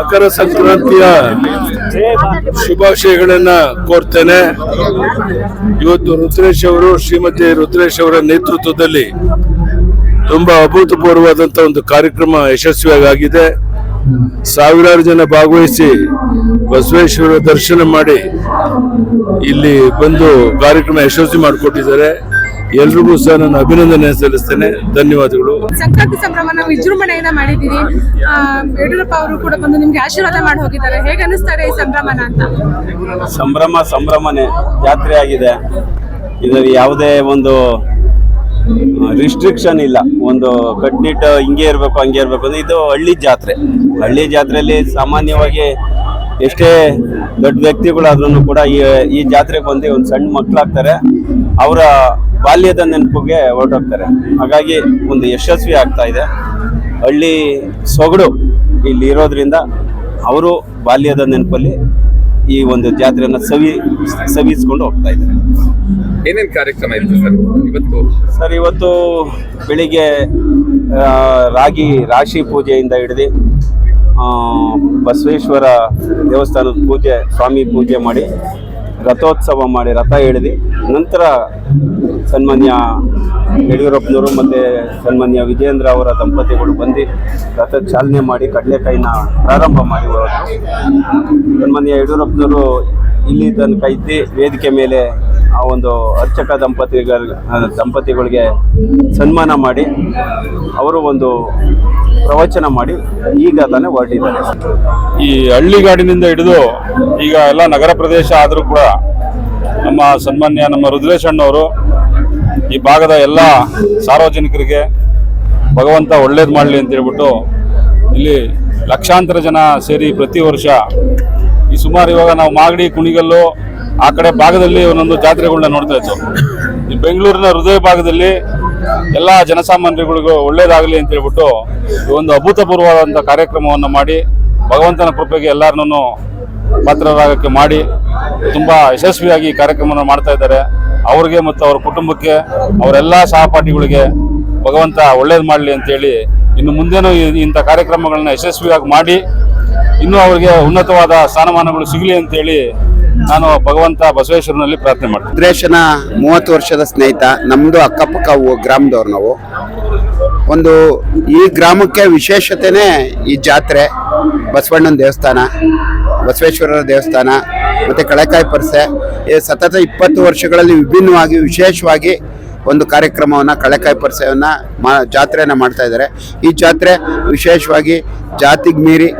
ಮಕರ ಸಂಕ್ರಾಂತಿಯ ಶುಭಾಶಯಗಳನ್ನ ಕೋರ್ತೇನೆ. ಇವತ್ತು ರುದ್ರೇಶ್ ಅವರು, ಶ್ರೀಮತಿ ರುದ್ರೇಶ್ ಅವರ ನೇತೃತ್ವದಲ್ಲಿ ತುಂಬಾ ಅಭೂತಪೂರ್ವವಾದಂತಹ ಒಂದು ಕಾರ್ಯಕ್ರಮ ಯಶಸ್ವಿಯಾಗಿ ಆಗಿದೆ. ಸಾವಿರಾರು ಜನ ಭಾಗವಹಿಸಿ ಬಸವೇಶ್ವರ ದರ್ಶನ ಮಾಡಿ ಇಲ್ಲಿ ಬಂದು ಕಾರ್ಯಕ್ರಮ ಯಶಸ್ವಿ ಮಾಡಿಕೊಟ್ಟಿದ್ದಾರೆ. ಎಲ್ರಿಗೂ ಸಹ ನಾನು ಅಭಿನಂದನೆ ಸಲ್ಲಿಸ್ತೇನೆ. ಧನ್ಯವಾದಗಳು. ಸಂಕ್ರಾಂತಿ ಸಂಭ್ರಮನ ವಿಜೃಂಭಣೆಯಿಂದ ಮಾಡಿದ್ದೀರಿ. ಯಡಿಯೂರಪ್ಪ ಅವರು ಕೂಡ ಬಂದು ನಿಮ್ಗೆ ಆಶೀರ್ವಾದ ಮಾಡಿ ಹೋಗಿದ್ದಾರೆ. ಹೇಗೆ ಅನಿಸ್ತಾರೆ ಈ ಸಂಭ್ರಮನ ಅಂತ? ಸಂಭ್ರಮನೆ ಜಾತ್ರೆ ಆಗಿದೆ. ಇದರಲ್ಲಿ ಯಾವುದೇ ಒಂದು ರಿಸ್ಟ್ರಿಕ್ಷನ್ ಇಲ್ಲ. ಒಂದು ಕಟ್ನಿಟ್ಟು ಹಿಂಗೆ ಇರಬೇಕು ಹಂಗೆ ಇರಬೇಕು ಅಂದ್ರೆ ಇದು ಹಳ್ಳಿ ಜಾತ್ರೆಯಲ್ಲಿ ಸಾಮಾನ್ಯವಾಗಿ ಎಷ್ಟೇ ದೊಡ್ಡ ವ್ಯಕ್ತಿಗಳಾದ್ರೂ ಕೂಡ ಈ ಜಾತ್ರೆಗೆ ಬಂದು ಒಂದು ಸಣ್ಣ ಮಕ್ಕಳಾಗ್ತಾರೆ, ಅವರ ಬಾಲ್ಯದ ನೆನಪಿಗೆ ಹೊರಟೋಗ್ತಾರೆ. ಹಾಗಾಗಿ ಒಂದು ಯಶಸ್ವಿ ಆಗ್ತಾ ಇದೆ. ಹಳ್ಳಿ ಸೊಗಡು ಇಲ್ಲಿ ಇರೋದ್ರಿಂದ ಅವರು ಬಾಲ್ಯದ ನೆನಪಲ್ಲಿ ಈ ಒಂದು ಜಾತ್ರೆಯನ್ನು ಸವಿಸ್ಕೊಂಡು ಹೋಗ್ತಾ ಇದ್ದಾರೆ. ಏನೇನು ಕಾರ್ಯಕ್ರಮ ಇತ್ತು ಸರ್ ಇವತ್ತು? ಸರ್, ಇವತ್ತು ಬೆಳಿಗ್ಗೆ ರಾಶಿ ಪೂಜೆಯಿಂದ ಹಿಡಿದು ಬಸವೇಶ್ವರ ದೇವಸ್ಥಾನದ ಪೂಜೆ, ಸ್ವಾಮಿ ಪೂಜೆ ಮಾಡಿ, ರಥೋತ್ಸವ ಮಾಡಿ, ರಥ ಎಳೆದು ನಂತರ ಸನ್ಮಾನ್ಯ ಯಡಿಯೂರಪ್ಪನವರು ಮತ್ತು ಸನ್ಮಾನ್ಯ ವಿಜೇಂದ್ರ ಅವರ ದಂಪತಿಗಳು ಬಂದು ರಥ ಚಾಲನೆ ಮಾಡಿ ಕಡಲೆಕಾಯಿನ ಪ್ರಾರಂಭ ಮಾಡಿ ಹೊರಟು. ಸನ್ಮಾನ್ಯ ಯಡಿಯೂರಪ್ಪನವರು ಇಲ್ಲಿ ತನಕ ಇದ್ದು ವೇದಿಕೆ ಮೇಲೆ ಆ ಒಂದು ಅರ್ಚಕ ದಂಪತಿಗಳಿಗೆ ಸನ್ಮಾನ ಮಾಡಿ ಅವರು ಒಂದು ಪ್ರವಚನ ಮಾಡಿ ಈಗ ತಾನೇ ಹೊರಟಿದ್ದಾರೆ. ಈ ಹಳ್ಳಿಗಾಡಿನಿಂದ ಹಿಡಿದು ಈಗ ಎಲ್ಲ ನಗರ ಪ್ರದೇಶ ಆದರೂ ಕೂಡ ನಮ್ಮ ರುದ್ರೇಶ್ ಅಣ್ಣವರು ಈ ಭಾಗದ ಎಲ್ಲ ಸಾರ್ವಜನಿಕರಿಗೆ ಭಗವಂತ ಒಳ್ಳೇದು ಮಾಡಲಿ ಅಂತ ಹೇಳ್ಬಿಟ್ಟು ಇಲ್ಲಿ ಲಕ್ಷಾಂತರ ಜನ ಸೇರಿ ಪ್ರತಿ ವರ್ಷ ಈ ಸುಮಾರು ಇವಾಗ ನಾವು ಮಾಗಡಿ, ಕುಣಿಗಲ್ಲು ಆ ಕಡೆ ಭಾಗದಲ್ಲಿ ಒಂದೊಂದು ಜಾತ್ರೆಗಳನ್ನ ನೋಡ್ತಾ ಇತ್ತು. ಈ ಬೆಂಗಳೂರಿನ ಹೃದಯ ಭಾಗದಲ್ಲಿ ಎಲ್ಲ ಜನಸಾಮಾನ್ಯರಿಗಳಿಗೂ ಒಳ್ಳೇದಾಗಲಿ ಅಂತ ಹೇಳ್ಬಿಟ್ಟು ಒಂದು ಅಭೂತಪೂರ್ವವಾದಂಥ ಕಾರ್ಯಕ್ರಮವನ್ನು ಮಾಡಿ ಭಗವಂತನ ಕೃಪೆಗೆ ಎಲ್ಲರನ್ನೂ ಪಾತ್ರರಾಗಕ್ಕೆ ಮಾಡಿ ತುಂಬ ಯಶಸ್ವಿಯಾಗಿ ಈ ಕಾರ್ಯಕ್ರಮವನ್ನು ಮಾಡ್ತಾ ಇದ್ದಾರೆ. ಅವ್ರಿಗೆ ಮತ್ತು ಅವ್ರ ಕುಟುಂಬಕ್ಕೆ, ಅವರೆಲ್ಲ ಸಹಪಾಠಿಗಳಿಗೆ ಭಗವಂತ ಒಳ್ಳೇದು ಮಾಡಲಿ ಅಂತೇಳಿ ಇನ್ನು ಮುಂದೇನೂ ಇಂಥ ಕಾರ್ಯಕ್ರಮಗಳನ್ನ ಯಶಸ್ವಿಯಾಗಿ ಮಾಡಿ ಇನ್ನೂ ಅವರಿಗೆ ಉನ್ನತವಾದ ಸ್ಥಾನಮಾನಗಳು ಸಿಗಲಿ ಅಂತೇಳಿ ನಾನು ಭಗವಂತ ಬಸವೇಶ್ವರನಲ್ಲಿ ಪ್ರಾರ್ಥನೆ ಮಾಡ್ತೀನಿ. ರುದ್ರೇಶನ 30 ವರ್ಷದ ಸ್ನೇಹಿತ, ನಮ್ಮದು ಅಕ್ಕಪಕ್ಕ ಗ್ರಾಮದವ್ರು ನಾವು. ಒಂದು ಈ ಗ್ರಾಮಕ್ಕೆ ವಿಶೇಷತೆನೇ ಈ ಜಾತ್ರೆ, ಬಸವಣ್ಣನ ದೇವಸ್ಥಾನ, ಬಸವೇಶ್ವರರ ದೇವಸ್ಥಾನ ಮತ್ತು ಕಳೆಕಾಯಿ ಪರಿಸೆ. ಸತತ 20 ವರ್ಷಗಳಲ್ಲಿ ವಿಭಿನ್ನವಾಗಿ ವಿಶೇಷವಾಗಿ ಒಂದು ಕಾರ್ಯಕ್ರಮವನ್ನು, ಕಳೆಕಾಯಿ ಪರಿಸೆಯನ್ನು ಜಾತ್ರೆಯನ್ನು ಮಾಡ್ತಾ ಇದ್ದಾರೆ. ಈ ಜಾತ್ರೆ ವಿಶೇಷವಾಗಿ ಜಾತಿಗೆ ಮೀರಿ,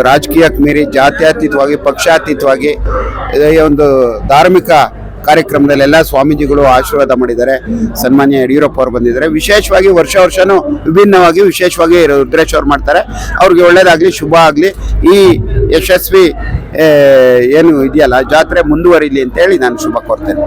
ರಾಜಕೀಯಕ್ಕೆ ಮೀರಿ, ಜಾತ್ಯತೀತವಾಗಿ, ಪಕ್ಷಾತೀತವಾಗಿ ಒಂದು ಧಾರ್ಮಿಕ ಕಾರ್ಯಕ್ರಮದಲ್ಲೆಲ್ಲ ಸ್ವಾಮೀಜಿಗಳು ಆಶೀರ್ವಾದ ಮಾಡಿದ್ದಾರೆ. ಸನ್ಮಾನ್ಯ ಯಡಿಯೂರಪ್ಪ ಅವರು ಬಂದಿದ್ದಾರೆ. ವಿಶೇಷವಾಗಿ ವರ್ಷನೂ ವಿಭಿನ್ನವಾಗಿ ವಿಶೇಷವಾಗಿ ರುದ್ರೇಶ್ ಅವ್ರು ಮಾಡ್ತಾರೆ. ಅವ್ರಿಗೆ ಒಳ್ಳೇದಾಗಲಿ, ಶುಭ ಆಗಲಿ. ಈ ಯಶಸ್ವಿ ಏನು ಇದೆಯಲ್ಲ ಜಾತ್ರೆ ಮುಂದುವರಿಲಿ ಅಂತೇಳಿ ನಾನು ಶುಭ ಕೋರ್ತೇನೆ.